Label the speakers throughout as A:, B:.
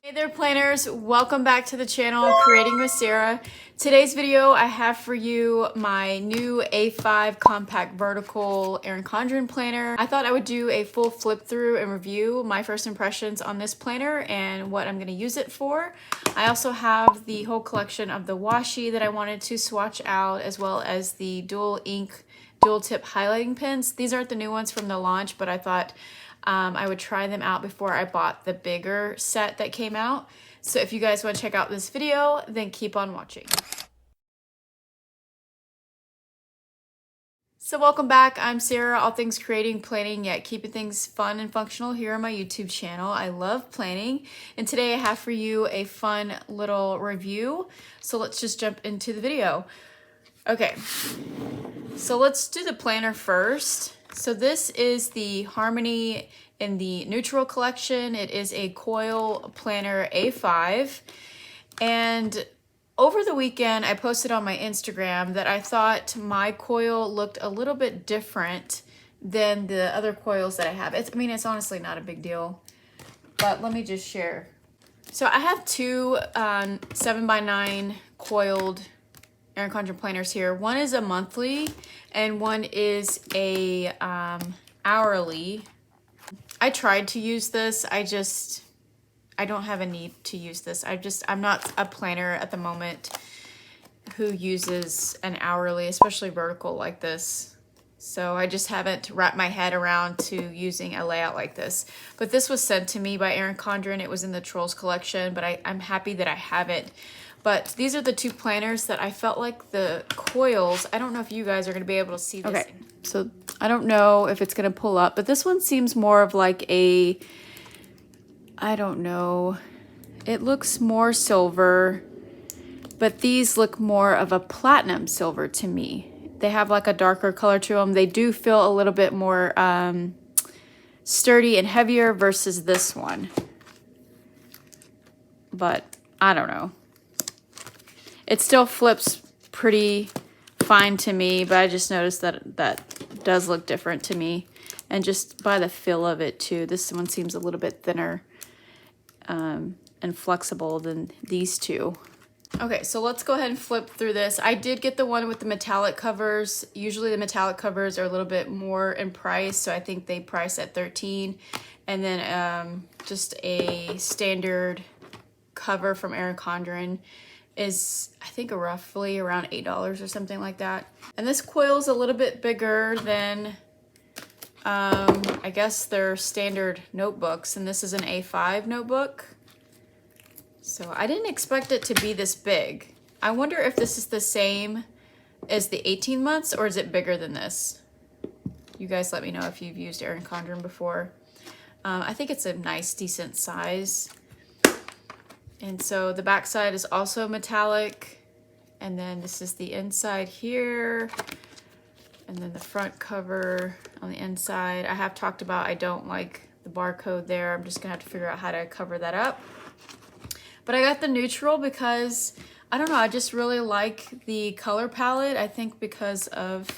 A: Hey there planners, welcome back to the channel Creating with Sarah. Today's video I have for you my new A5 compact vertical Erin Condren planner. I thought I would do a full flip through and review my first impressions on this planner and what I'm going to use it for. I also have the whole collection of the washi that I wanted to swatch out, as well as the dual ink dual tip highlighting pens. These aren't the new ones from the launch, but I thought I would try them out before I bought the bigger set that came out. So if you guys want to check out this video, then keep on watching. So welcome back. I'm Sarah, all things creating, planning, yet keeping things fun and functional here on my YouTube channel. I love planning, and today I have for you a fun little review. So let's just jump into the video. Okay, so let's do the planner first. So this is the Harmony in the Neutral collection. It is a coil planner A5. And over the weekend, I posted on my Instagram that I thought my coil looked a little bit different than the other coils that I have. I mean, it's honestly not a big deal, but let me just share. So I have two 7x9 coiled Erin Condren planners here. One is a monthly and one is a hourly. I tried to use this. I don't have a need to use this. I'm not a planner at the moment who uses an hourly, especially vertical like this. So I just haven't wrapped my head around to using a layout like this. But this was sent to me by Erin Condren. It was in the Trolls collection, but I'm happy that I have it. But these are the two planners that I felt like the coils, I don't know if you guys are going to be able to see this. Okay, so I don't know if it's going to pull up, but this one seems more of like a, I don't know, it looks more silver, but these look more of a platinum silver to me. They have like a darker color to them. They do feel a little bit more sturdy and heavier versus this one. But I don't know. It still flips pretty fine to me, but I just noticed that that does look different to me. And just by the feel of it too, this one seems a little bit thinner and flexible than these two. Okay, so let's go ahead and flip through this. I did get the one with the metallic covers. Usually the metallic covers are a little bit more in price, so I think they price at $13. And then just a standard cover from Erin Condren is, I think, roughly around $8 or something like that. And this coil is a little bit bigger than I guess their standard notebooks, and this is an A5 notebook. So I didn't expect it to be this big. I wonder if this is the same as the 18 months or is it bigger than this? You guys let me know if you've used Erin Condren before. I think it's a nice, decent size. And so the back side is also metallic. And then this is the inside here. And then the front cover on the inside. I have talked about I don't like the barcode there. I'm just gonna have to figure out how to cover that up. But I got the neutral because, I don't know, I just really like the color palette. I think because of,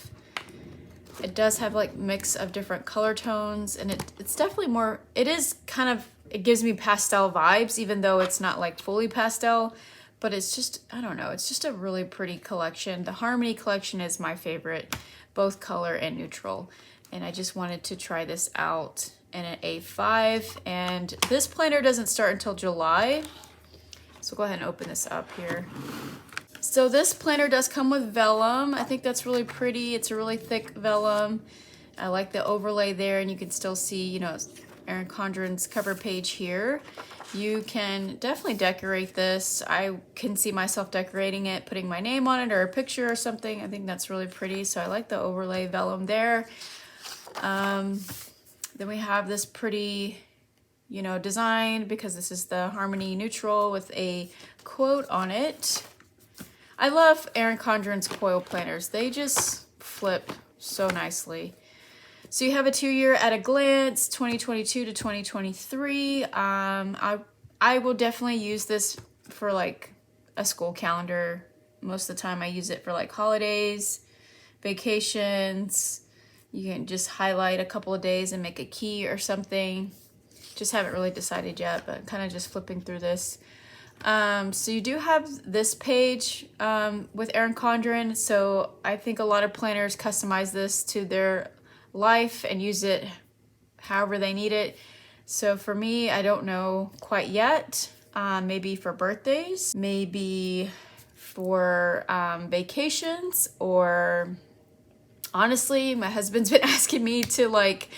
A: it does have like mix of different color tones, and it's definitely more, it is kind of, it gives me pastel vibes, even though it's not like fully pastel, but it's just, I don't know, it's just a really pretty collection. The Harmony collection is my favorite, both color and neutral. And I just wanted to try this out in an A5, and this planner doesn't start until July. So go ahead and open this up here. So this planner does come with vellum. I think that's really pretty. It's a really thick vellum. I like the overlay there, and you can still see, you know, Erin Condren's cover page here. You can definitely decorate this. I can see myself decorating it, putting my name on it or a picture or something. I think that's really pretty. So I like the overlay vellum there. Then we have this pretty, you know, design, because this is the Harmony Neutral with a quote on it. I love Erin Condren's coil planners. They just flip so nicely. So you have a 2-year at a glance, 2022 to 2023. I will definitely use this for like a school calendar. Most of the time I use it for like holidays, vacations. You can just highlight a couple of days and make a key or something. Just haven't really decided yet, but kind of just flipping through this. So you do have this page with Erin Condren. So I think a lot of planners customize this to their life and use it however they need it. So for me, I don't know quite yet. Maybe for birthdays, maybe for vacations, or honestly, my husband's been asking me to like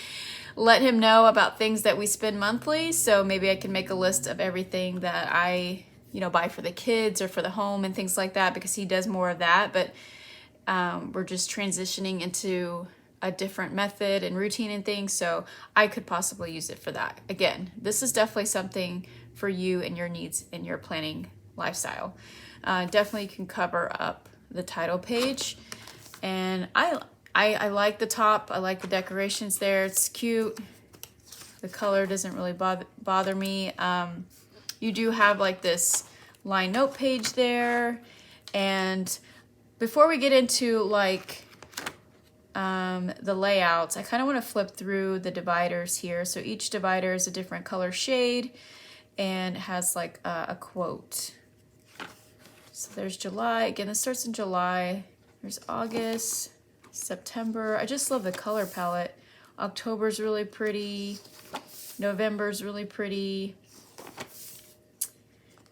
A: let him know about things that we spend monthly. So maybe I can make a list of everything that I, you know, buy for the kids or for the home and things like that, because he does more of that. But we're just transitioning into a different method and routine and things. So I could possibly use it for that. Again, this is definitely something for you and your needs in your planning lifestyle. Definitely can cover up the title page. And I like the top. I like the decorations there. It's cute. The color doesn't really bother me. You do have like this line note page there. And before we get into like the layouts, I kind of want to flip through the dividers here. So each divider is a different color shade and has like a quote. So there's July. Again, this starts in July. There's August, September. I just love the color palette. October's really pretty. November's really pretty.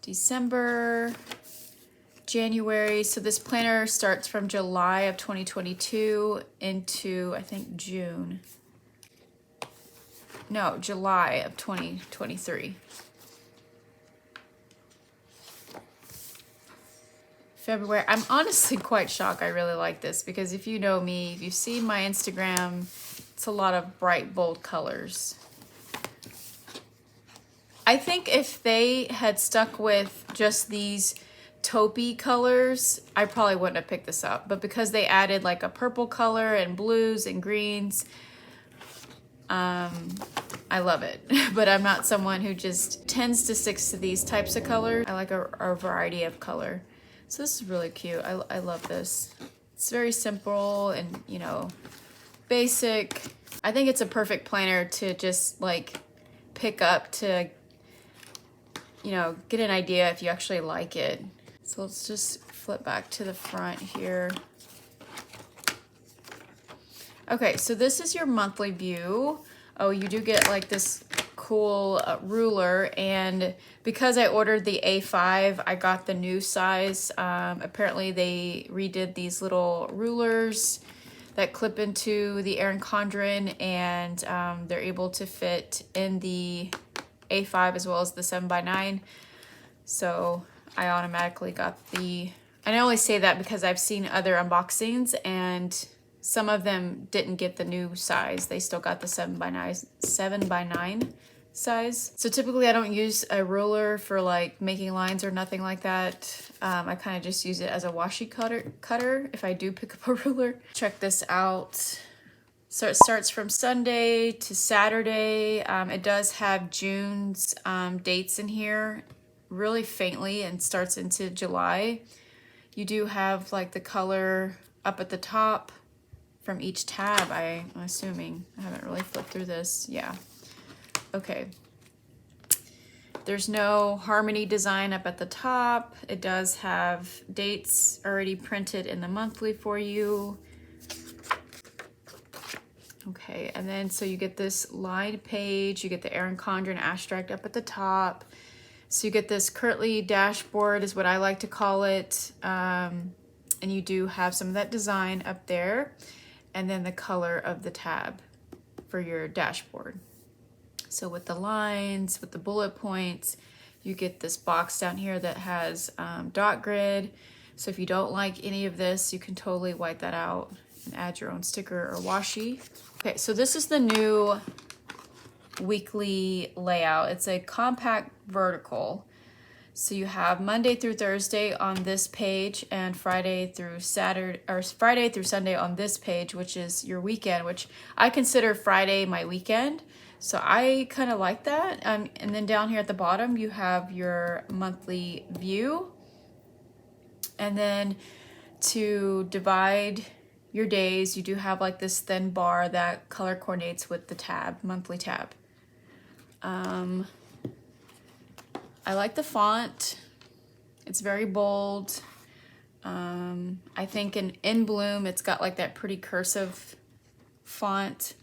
A: December, January. So this planner starts from July of 2022 into, I think, June. No, July of 2023. February. I'm honestly quite shocked. I really like this because if you know me, if you've seen my Instagram, it's a lot of bright, bold colors. I think if they had stuck with just these taupey colors, I probably wouldn't have picked this up. But because they added like a purple color and blues and greens, I love it. But I'm not someone who just tends to stick to these types of colors. I like a variety of color. So this is really cute. I love this. It's very simple and, you know, basic. I think it's a perfect planner to just like pick up to, you know, get an idea if you actually like it. So let's just flip back to the front here. Okay, so this is your monthly view. Oh, you do get like this cool ruler, and because I ordered the A5, I got the new size. Apparently they redid these little rulers that clip into the Erin Condren, and they're able to fit in the A5 as well as the 7x9. So I automatically got the, and I only say that because I've seen other unboxings and some of them didn't get the new size. They still got the 7x9 size. So typically I don't use a ruler for like making lines or nothing like that. I kind of just use it as a washi cutter if I do pick up a ruler. Check this out. So it starts from Sunday to Saturday. It does have June's dates in here really faintly and starts into July. You do have like the color up at the top from each tab, I'm assuming. I haven't really flipped through this. Yeah. Okay. There's no harmony design up at the top. It does have dates already printed in the monthly for you. Okay, and then so you get this lined page, you get the Erin Condren abstract up at the top. So you get this currently dashboard is what I like to call it. And you do have some of that design up there. And then the color of the tab for your dashboard. So with the lines, with the bullet points, you get this box down here that has dot grid. So if you don't like any of this, you can totally wipe that out and add your own sticker or washi. Okay, so this is the new weekly layout. It's a compact vertical. So you have Monday through Thursday on this page and Friday through Sunday on this page, which is your weekend, which I consider Friday my weekend. So I kind of like that. And then down here at the bottom, you have your monthly view. And then to divide your days, you do have like this thin bar that color coordinates with the tab, monthly tab. I like the font. It's very bold. I think in Bloom, it's got like that pretty cursive font,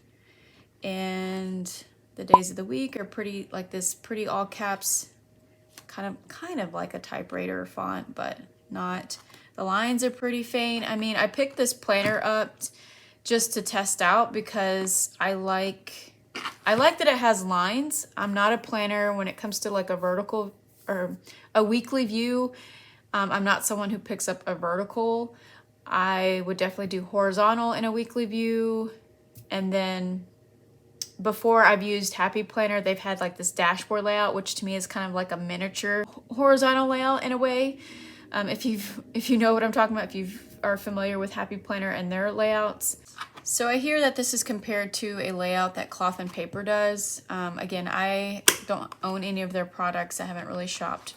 A: and the days of the week are pretty, like this pretty all caps, kind of like a typewriter font, but not. The lines are pretty faint. I mean, I picked this planner up just to test out because I like that it has lines. I'm not a planner when it comes to like a vertical or a weekly view. I'm not someone who picks up a vertical. I would definitely do horizontal in a weekly view. And then before, I've used Happy Planner. They've had like this dashboard layout, which to me is kind of like a miniature horizontal layout in a way. If you know what I'm talking about, if you are familiar with Happy Planner and their layouts. So I hear that this is compared to a layout that Cloth and Paper does. Again, I don't own any of their products. I haven't really shopped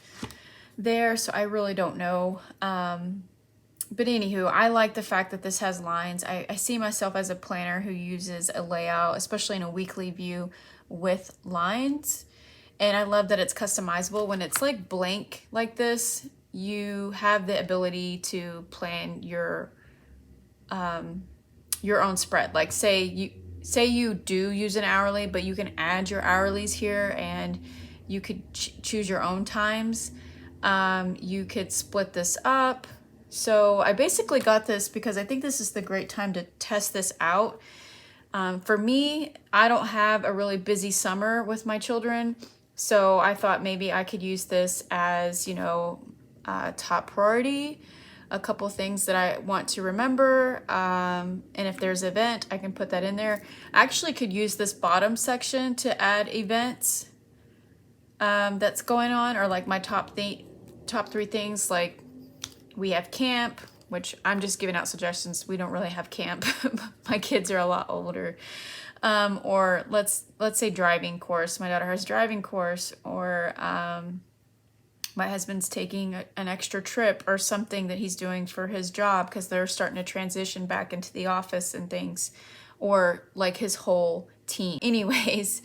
A: there, so I really don't know. But anywho, I like the fact that this has lines. I see myself as a planner who uses a layout, especially in a weekly view, with lines. And I love that it's customizable. When it's like blank like this, you have the ability to plan your own spread. Like say you do use an hourly, but you can add your hourlies here, and you could choose your own times. You could split this up. So I basically got this because I think this is the great time to test this out. For me, I don't have a really busy summer with my children, so I thought maybe I could use this as, you know, top priority, a couple things that I want to remember, and if there's an event, I can put that in there. I actually could use this bottom section to add events that's going on, or like my top three things. Like we have camp, which I'm just giving out suggestions. We don't really have camp. My kids are a lot older. Or let's say driving course. My daughter has driving course, or my husband's taking an extra trip or something that he's doing for his job because they're starting to transition back into the office and things, or like his whole team. Anyways,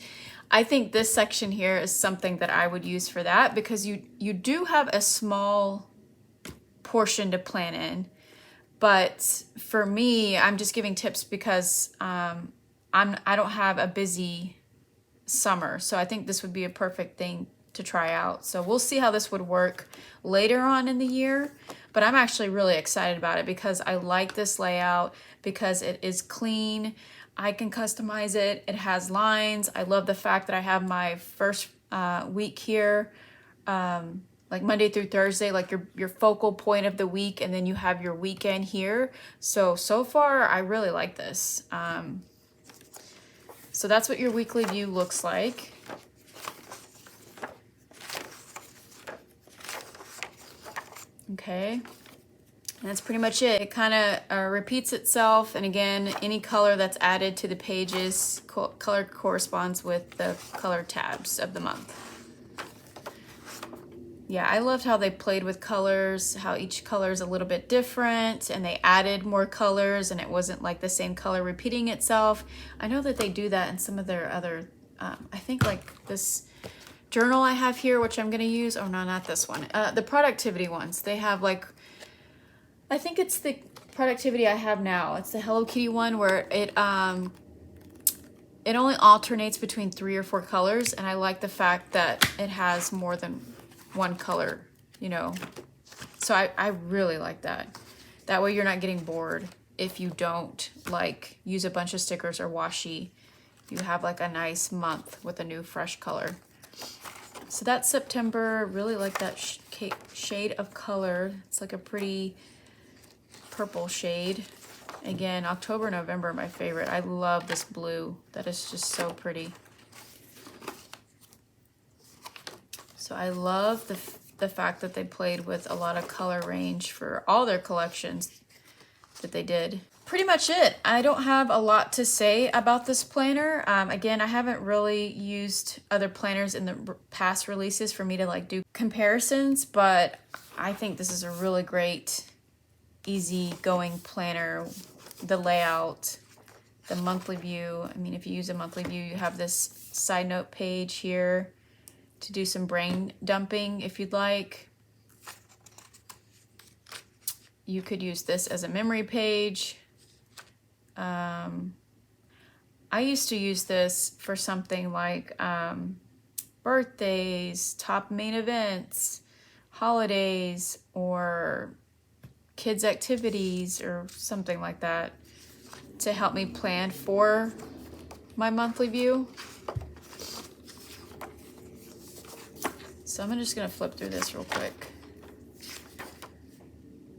A: I think this section here is something that I would use for that, because you do have a small portion to plan in. But for me, I'm just giving tips because I don't have a busy summer, so I think this would be a perfect thing to try out. So we'll see how this would work later on in the year, but I'm actually really excited about it because I like this layout, because it is clean. I can customize it. It has lines. I love the fact that I have my first week here, like Monday through Thursday, like your focal point of the week, and then you have your weekend here. So far, I really like this. So that's what your weekly view looks like. Okay, and that's pretty much it. It kind of repeats itself, and again, any color that's added to the pages, color corresponds with the color tabs of the month. Yeah, I loved how they played with colors, how each color is a little bit different, and they added more colors, and it wasn't like the same color repeating itself. I know that they do that in some of their other, I think like this journal I have here, which I'm going to use. Oh, no, not this one. The productivity ones. They have like, I think it's the productivity I have now. It's the Hello Kitty one where it only alternates between 3 or 4 colors. And I like the fact that it has more than one color, you know. So I really like that. That way you're not getting bored if you don't like use a bunch of stickers or washi. You have like a nice month with a new fresh color. So that's September. Really like that shade of color. It's like a pretty purple shade. Again, October, November are my favorite. I love this blue. That is just so pretty. So I love the fact that they played with a lot of color range for all their collections that they did. Pretty much it. I don't have a lot to say about this planner. Again, I haven't really used other planners in the past releases for me to like do comparisons, but I think this is a really great, easy going planner. The layout, the monthly view. I mean, if you use a monthly view, you have this side note page here to do some brain dumping if you'd like. You could use this as a memory page. I used to use this for something like birthdays, top main events, holidays, or kids' activities, or something like that, to help me plan for my monthly view. So I'm just gonna flip through this real quick.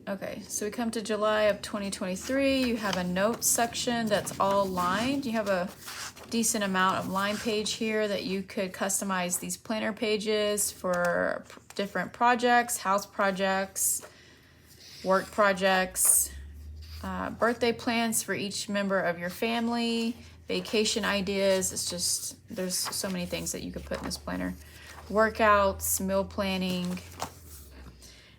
A: Okay, so we come to July of 2023. You have a notes section that's all lined. You have a decent amount of line page here that you could customize these planner pages for different projects, house projects, work projects, birthday plans for each member of your family, vacation ideas. It's just, there's so many things that you could put in this planner. Workouts, meal planning.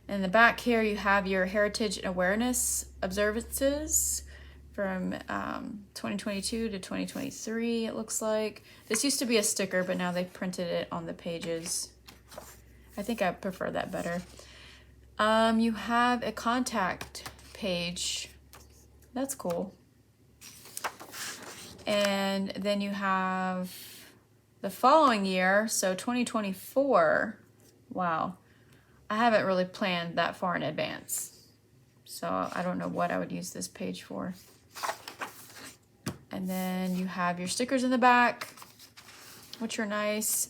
A: In the back here, you have your Heritage and Awareness observances from 2022 to 2023, it looks like. This used to be a sticker, but now they've printed it on the pages. I think I prefer that better. You have a contact page. That's cool. And then you have the following year, so 2024. Wow. I haven't really planned that far in advance, so I don't know what I would use this page for. And then you have your stickers in the back, which are nice,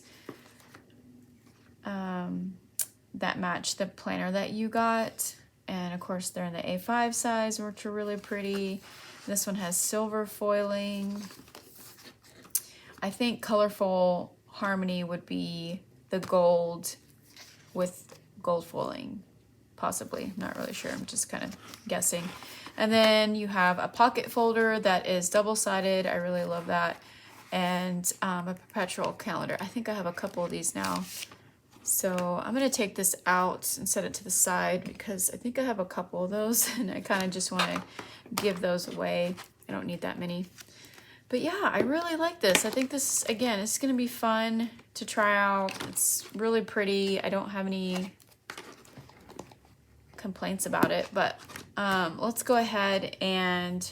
A: that match the planner that you got. And of course they're in the A5 size, which are really pretty. This one has silver foiling. I think Colorful Harmony would be the gold with gold foiling, possibly, not really sure, I'm just kind of guessing. And then you have a pocket folder that is double-sided. I really love that. And a perpetual calendar. I think I have a couple of these now, so I'm gonna take this out and set it to the side because I think I have a couple of those and I kind of just want to give those away. I don't need that many. But yeah, I really like this. I think this, again, it's gonna be fun to try out. It's really pretty. I don't have any complaints about it, but let's go ahead and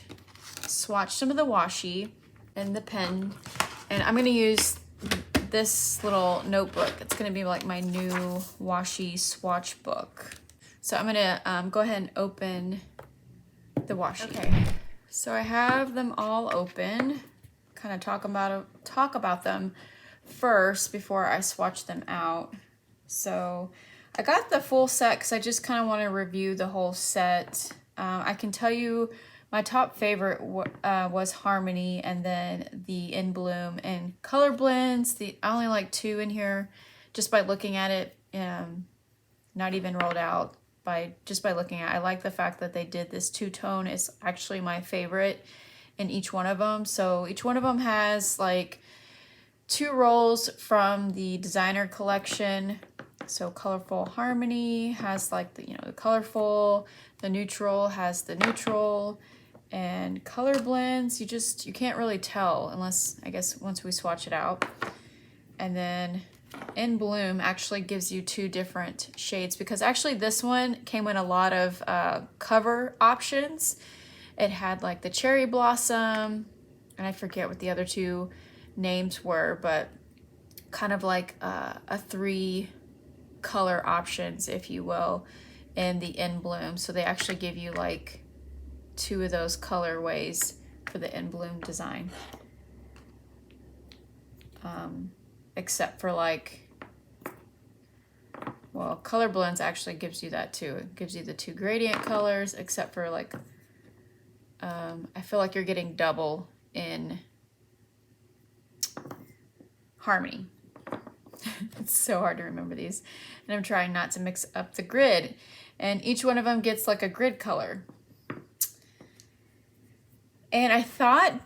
A: swatch some of the washi and the pen. And I'm gonna use this little notebook. It's gonna be like my new washi swatch book. So I'm gonna go ahead and open the washi. Okay, so I have them all open. Kind of talk about them first before I swatch them out. So I got the full set because I just kind of want to review the whole set. I can tell you my top favorite was Harmony, and then the In Bloom and Color Blends. I only like 2 in here just by looking at it, not even rolled out, just by looking at it. I like the fact that they did this 2-tone. It's actually my favorite in each one of them. So each one of them has like 2 rolls from the designer collection. So Colorful Harmony has like the, the colorful, the neutral has the neutral, and Color Blends, you can't really tell unless, I guess, once we swatch it out. And then In Bloom actually gives you 2 different shades, because actually this one came in a lot of cover options. It had like the Cherry Blossom, and I forget what the other 2 names were, but kind of like a 3 color options, if you will, in the In Bloom. So they actually give you like 2 of those colorways for the In Bloom design. Except for like, well, Color Blends actually gives you that too. It gives you the 2 gradient colors, except for like, I feel like you're getting double in Harmony. It's so hard to remember these. And I'm trying not to mix up the grid. And each one of them gets like a grid color. And I thought,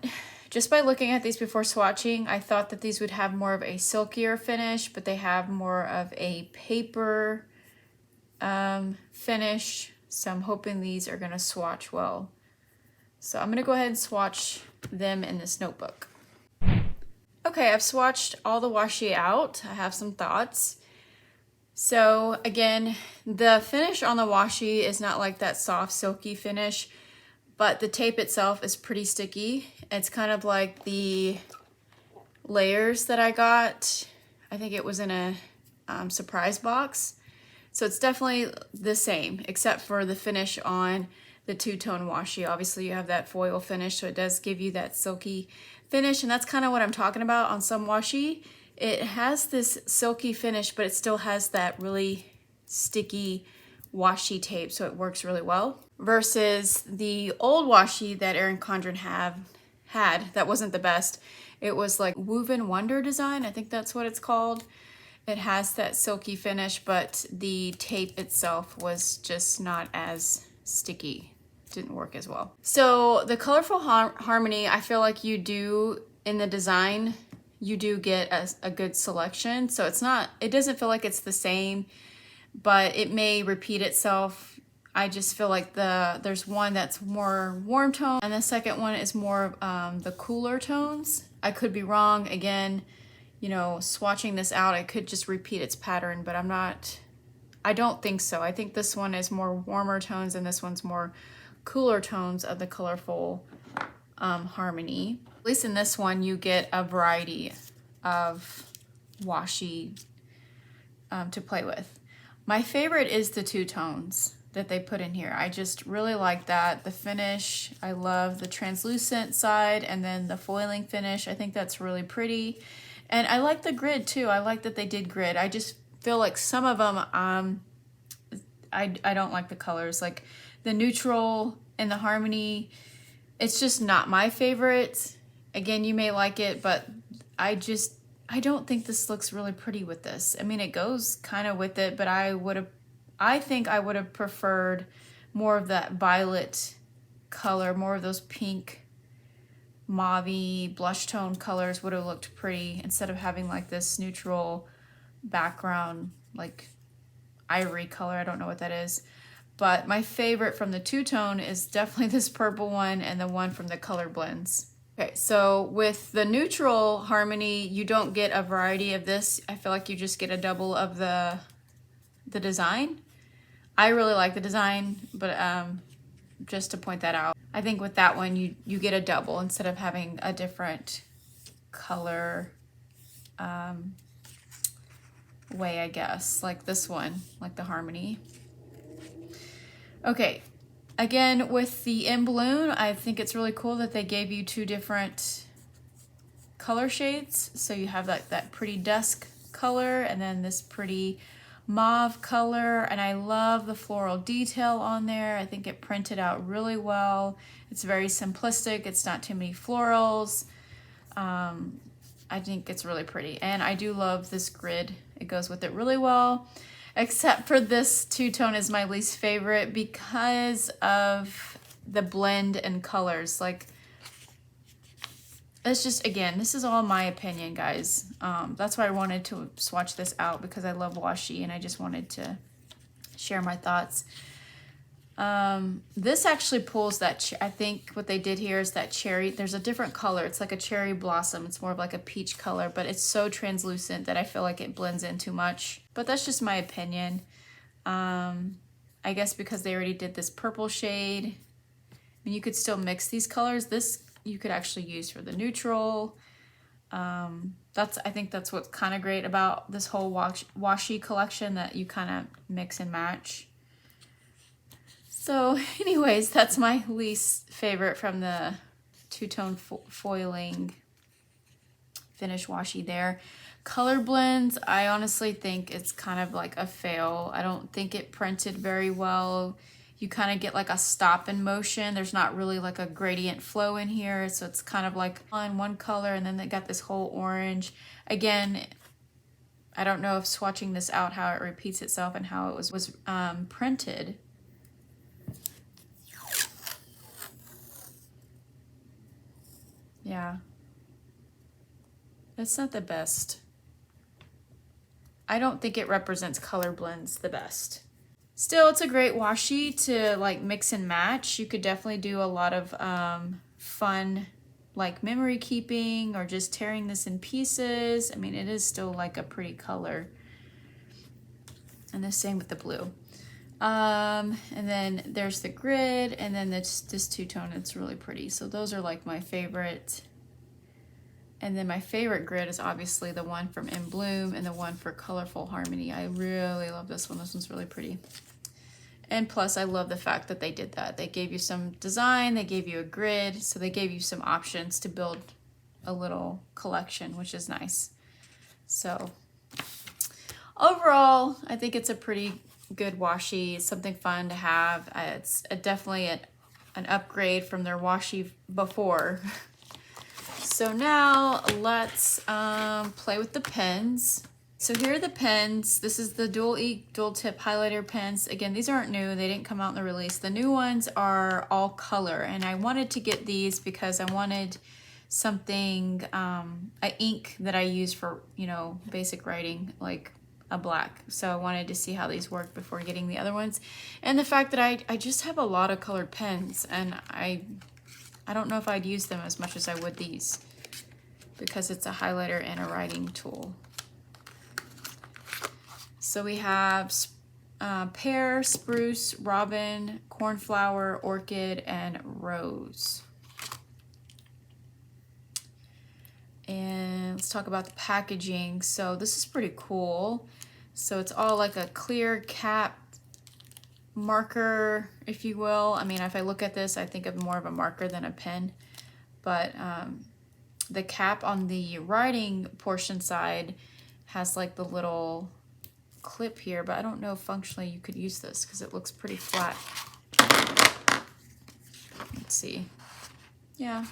A: just by looking at these before swatching, I thought that these would have more of a silkier finish, but they have more of a paper finish. So I'm hoping these are gonna swatch well. So I'm gonna go ahead and swatch them in this notebook. Okay, I've swatched all the washi out. I have some thoughts. So again, the finish on the washi is not like that soft, silky finish, but the tape itself is pretty sticky. It's kind of like the layers that I got. I think it was in a surprise box. So it's definitely the same, except for the finish on the two-tone washi. Obviously you have that foil finish, so it does give you that silky finish, and that's kind of what I'm talking about on some washi. It has this silky finish, but it still has that really sticky washi tape, so it works really well. Versus the old washi that Erin Condren had, that wasn't the best. It was like Woven Wonder design, I think that's what it's called. It has that silky finish, but the tape itself was just not as sticky. Didn't work as well. So the colorful harmony, I feel like you do in the design, you do get a good selection. So it doesn't feel like it's the same, but it may repeat itself. I just feel like there's one that's more warm tone and the second one is more the cooler tones. I could be wrong. Again, you know, swatching this out, it could just repeat its pattern, but I don't think so. I think this one is more warmer tones and this one's more cooler tones of the colorful harmony. At least in this one, you get a variety of washi to play with. My favorite is the two tones that they put in here. I just really like that. The finish, I love the translucent side and then the foiling finish. I think that's really pretty. And I like the grid too. I like that they did grid. I just feel like some of them, I don't like the colors. Like the neutral and the harmony, it's just not my favorite. Again, you may like it, but I don't think this looks really pretty with this. I mean, it goes kind of with it, but I think I would have preferred more of that violet color, more of those pink, mauve-y, blush tone colors would have looked pretty instead of having like this neutral background, like ivory color. I don't know what that is. But my favorite from the two-tone is definitely this purple one and the one from the color blends. Okay, so with the neutral harmony, you don't get a variety of this. I feel like you just get a double of the design. I really like the design, but just to point that out, I think with that one, you get a double instead of having a different color way, I guess, like this one, like the harmony. Okay, again, with the In Balloon, I think it's really cool that they gave you two different color shades. So you have that pretty dusk color and then this pretty mauve color, and I love the floral detail on there. I think it printed out really well. It's very simplistic. It's not too many florals. I think it's really pretty, and I do love this grid. It goes with it really well, except for this two-tone is my least favorite because of the blend and colors. Like, it's just, again, this is all my opinion, guys. That's why I wanted to swatch this out, because I love washi and I just wanted to share my thoughts. This actually pulls that, I think what they did here is that cherry, there's a different color. It's like a cherry blossom. It's more of like a peach color, but it's so translucent that I feel like it blends in too much. But that's just my opinion. I guess because they already did this purple shade, I mean, you could still mix these colors. This you could actually use for the neutral. I think that's what's kind of great about this whole washi collection, that you kind of mix and match. So anyways, that's my least favorite from the two-tone foiling finish washi there. Color blends, I honestly think it's kind of like a fail. I don't think it printed very well. You kind of get like a stop in motion. There's not really like a gradient flow in here. So it's kind of like on one color and then they got this whole orange. Again, I don't know if swatching this out how it repeats itself and how it was printed. Yeah. It's not the best. I don't think it represents color blends the best. Still, it's a great washi to like mix and match. You could definitely do a lot of fun like memory keeping or just tearing this in pieces. I mean, it is still like a pretty color. And the same with the blue. And then there's the grid, and then this two-tone, it's really pretty. So those are like my favorite. And then my favorite grid is obviously the one from In Bloom and the one for Colorful Harmony. I really love this one. This one's really pretty. And plus, I love the fact that they did that. They gave you some design, they gave you a grid, so they gave you some options to build a little collection, which is nice. So overall, I think it's a pretty good washi. It's something fun to have. It's definitely an upgrade from their washi before. So now let's play with the pens. So here are the pens. This is the dual tip highlighter pens. Again, these aren't new. They didn't come out in the release. The new ones are all color, and I wanted to get these because I wanted something, an ink that I use for, you know, basic writing, like a black. So I wanted to see how these work before getting the other ones. And the fact that I just have a lot of colored pens, and I don't know if I'd use them as much as I would these because it's a highlighter and a writing tool. So we have pear, spruce, robin, cornflower, orchid, and rose. And let's talk about the packaging. So this is pretty cool. So it's all like a clear cap marker, if you will. I mean, if I look at this, I think of more of a marker than a pen. But the cap on the writing portion side has like the little clip here, but I don't know if functionally you could use this because it looks pretty flat. Let's see. Yeah.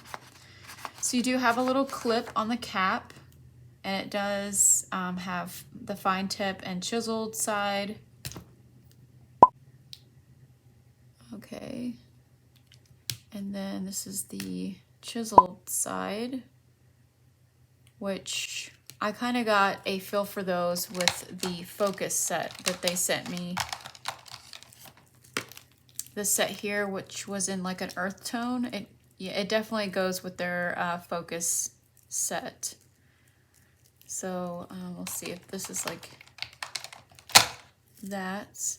A: So you do have a little clip on the cap, and it does have the fine tip and chiseled side. Okay. And then this is the chiseled side, which I kind of got a feel for those with the focus set that they sent me. This set here, which was in like an earth tone, it definitely goes with their focus set. So we'll see if this is like that.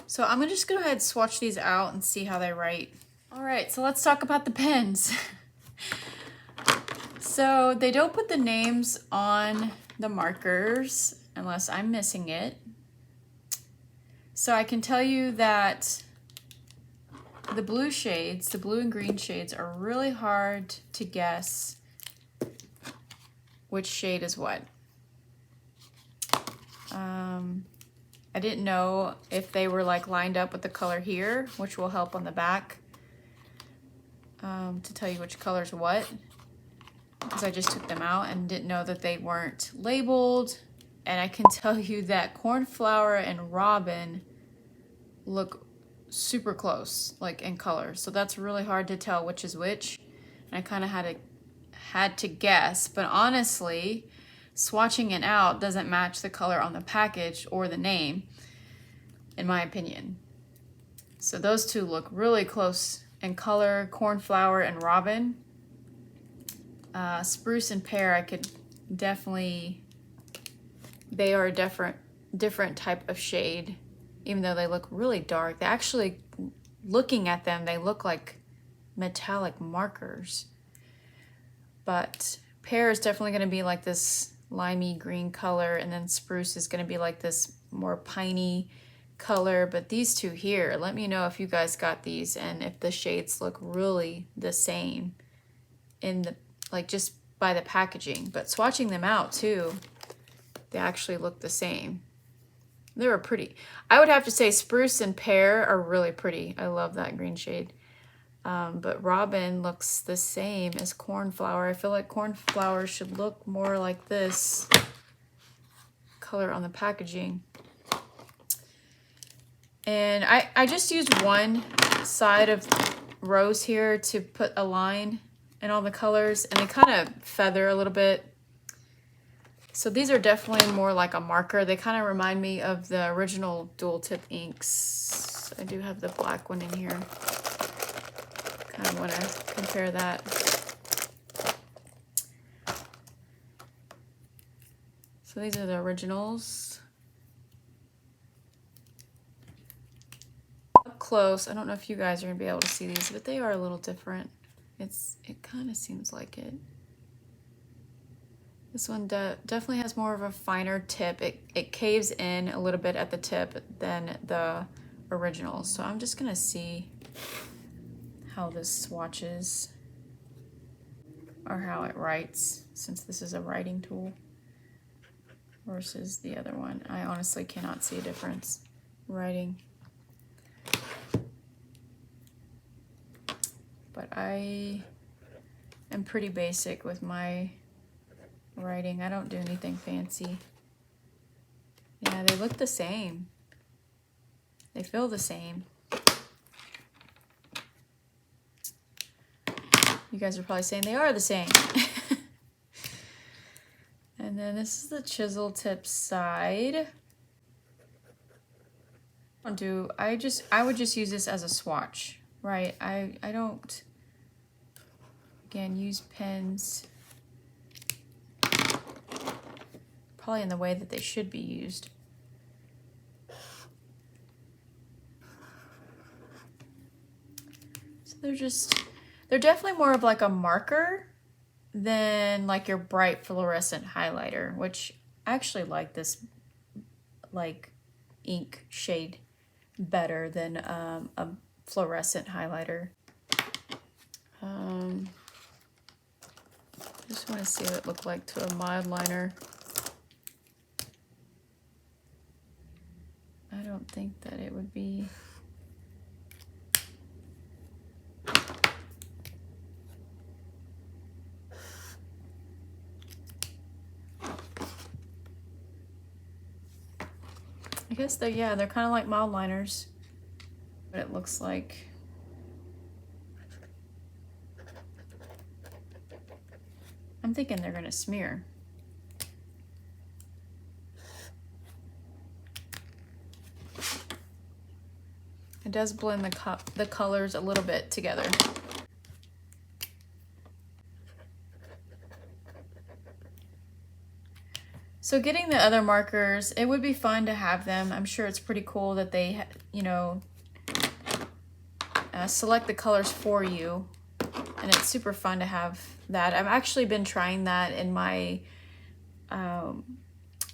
A: So I'm just gonna go ahead and swatch these out and see how they write. All right, so let's talk about the pens. So they don't put the names on the markers unless I'm missing it. So I can tell you that the blue shades, the blue and green shades, are really hard to guess which shade is what. I didn't know if they were like lined up with the color here, which will help on the back to tell you which color's what. Because I just took them out and didn't know that they weren't labeled. And I can tell you that cornflower and robin look super close, like in color. So that's really hard to tell which is which. And I kind of had to guess, but honestly, swatching it out doesn't match the color on the package or the name, in my opinion. So those two look really close in color, cornflower and robin. Spruce and pear, I could definitely, they are a different type of shade, even though they look really dark. They actually, looking at them, they look like metallic markers. But pear is definitely going to be like this limey green color, and then spruce is going to be like this more piney color. But these two here, let me know if you guys got these and if the shades look really the same in the, like just by the packaging. But swatching them out too, they actually look the same. They were pretty. I would have to say spruce and pear are really pretty. I love that green shade. But robin looks the same as cornflower. I feel like cornflower should look more like this color on the packaging. And I just used one side of rose here to put a line in all the colors, and they kind of feather a little bit. So these are definitely more like a marker. They kind of remind me of the original dual tip inks. I do have the black one in here. Kind of want to compare that. So these are the originals. Up close, I don't know if you guys are going to be able to see these, but they are a little different. It kind of seems like it. This one definitely has more of a finer tip. It caves in a little bit at the tip than the originals. So I'm just gonna see how this swatches or how it writes, since this is a writing tool versus the other one. I honestly cannot see a difference writing. But I am pretty basic with my writing. I don't do anything fancy. Yeah, they look the same. They feel the same. You guys are probably saying they are the same. And then this is the chisel tip side. I would just use this as a swatch, right? I don't, again, use pens probably in the way that they should be used. So they're definitely more of like a marker than like your bright fluorescent highlighter, which I actually like this like ink shade better than a fluorescent highlighter. Just want to see what it looked like to a mild liner. I don't think that it would be. I guess they're kind of like mild liners, but it looks like. I'm thinking they're gonna smear. It does blend the colors a little bit together. So getting the other markers, it would be fun to have them. I'm sure it's pretty cool that they, select the colors for you. And it's super fun to have that. I've actually been trying that in my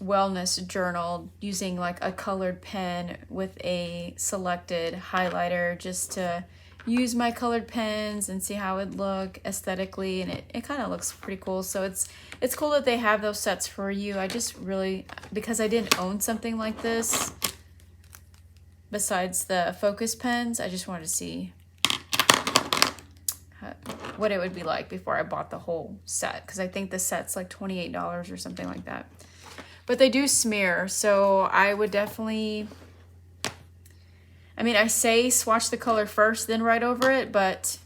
A: wellness journal, using like a colored pen with a selected highlighter, just to use my colored pens and see how it look aesthetically, and it kind of looks pretty cool. So it's cool that they have those sets for you. I just really, because I didn't own something like this besides the focus pens, I just wanted to see what it would be like before I bought the whole set, because I think the set's like $28 or something like that. But they do smear, so I would definitely, I mean, I say swatch the color first, then write over it, but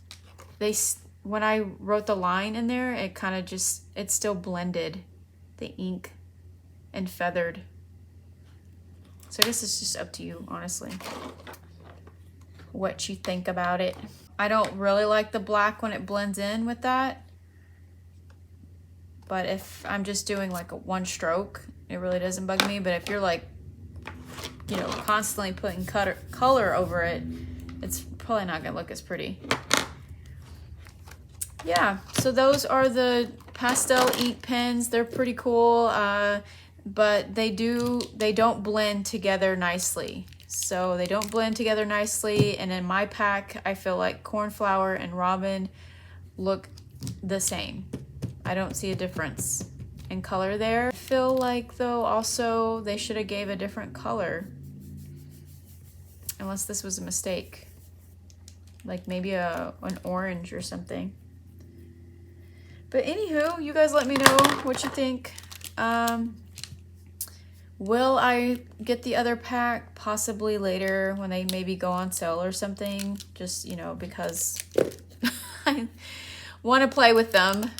A: when I wrote the line in there, it kind of just, it still blended the ink and feathered. So I guess it's just up to you, honestly, what you think about it. I don't really like the black when it blends in with that, but if I'm just doing like a one stroke, it really doesn't bug me. But if you're like, constantly putting color over it, it's probably not gonna look as pretty. Yeah, so those are the pastel ink pens. They're pretty cool, but they don't blend together nicely. So they don't blend together nicely, and in my pack, I feel like Cornflower and Robin look the same. I don't see a difference in color there. I feel like, though, also they should have gave a different color, unless this was a mistake, like maybe an orange or something. But anywho, you guys let me know what you think. Will I get the other pack? Possibly later, when they maybe go on sale or something, just, because I want to play with them.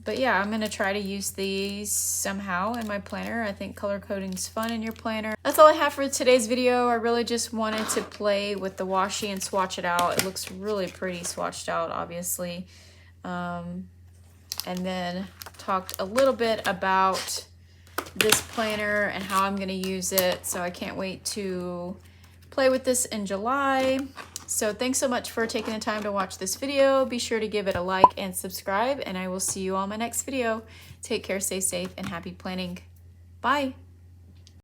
A: But yeah, I'm gonna try to use these somehow in my planner. I think color coding's fun in your planner. That's all I have for today's video. I really just wanted to play with the washi and swatch it out. It looks really pretty swatched out, obviously. And then talked a little bit about this planner and how I'm gonna use it. So I can't wait to play with this in July. So thanks so much for taking the time to watch this video. Be sure to give it a like and subscribe, and I will see you on my next video. Take care, stay safe, and happy planning. Bye.